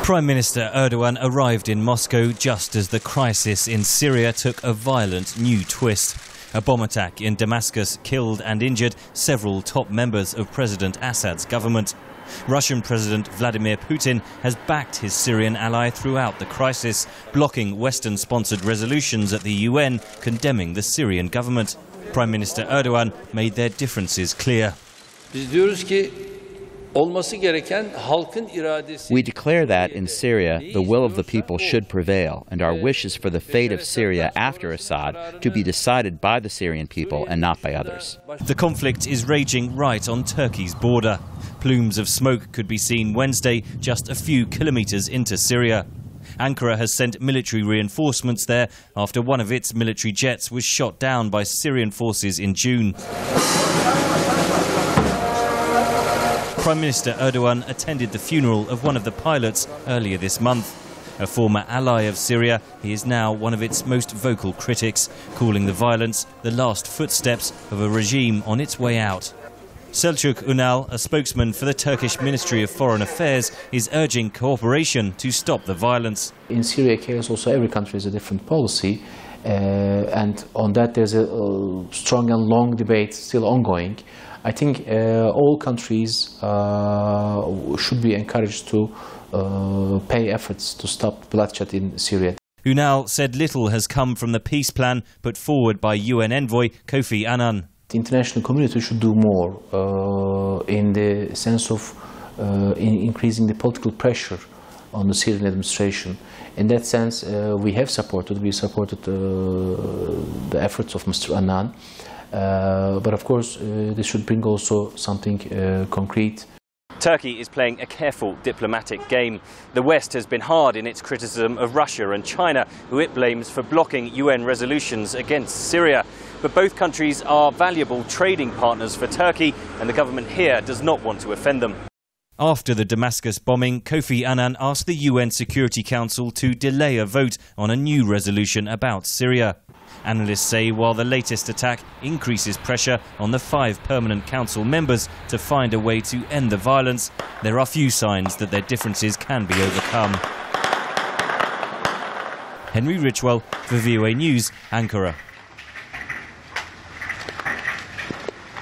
Prime Minister Erdogan arrived in Moscow just as the crisis in Syria took a violent new twist. A bomb attack in Damascus killed and injured several top members of President Assad's government. Russian President Vladimir Putin has backed his Syrian ally throughout the crisis, blocking Western-sponsored resolutions at the UN condemning the Syrian government. Prime Minister Erdogan made their differences clear. We declare that in Syria, the will of the people should prevail, and our wish is for the fate of Syria after Assad to be decided by the Syrian people and not by others. The conflict is raging right on Turkey's border. Plumes of smoke could be seen Wednesday, just a few kilometers into Syria. Ankara has sent military reinforcements there after one of its military jets was shot down by Syrian forces in June. Prime Minister Erdogan attended the funeral of one of the pilots earlier this month. A former ally of Syria, he is now one of its most vocal critics, calling the violence the last footsteps of a regime on its way out. Selçuk Ünal, a spokesman for the Turkish Ministry of Foreign Affairs, is urging cooperation to stop the violence. In Syria case also every country has a different policy, and on that there's a strong and long debate still ongoing. I think all countries should be encouraged to pay efforts to stop bloodshed in Syria. Ünal said little has come from the peace plan put forward by UN envoy Kofi Annan. The international community should do more in the sense of increasing the political pressure on the Syrian administration. In that sense, we supported the efforts of Mr. Annan. But of course, this should bring also something concrete. Turkey is playing a careful diplomatic game. The West has been hard in its criticism of Russia and China, who it blames for blocking UN resolutions against Syria. But both countries are valuable trading partners for Turkey, and the government here does not want to offend them. After the Damascus bombing, Kofi Annan asked the UN Security Council to delay a vote on a new resolution about Syria. Analysts say while the latest attack increases pressure on the 5 permanent council members to find a way to end the violence, there are few signs that their differences can be overcome. Henry Ridgwell for VOA News, Ankara.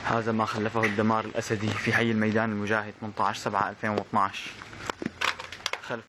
هذا ما خلفه الدمار الأسدي في حي الميدان المجاهد 18/7/2012.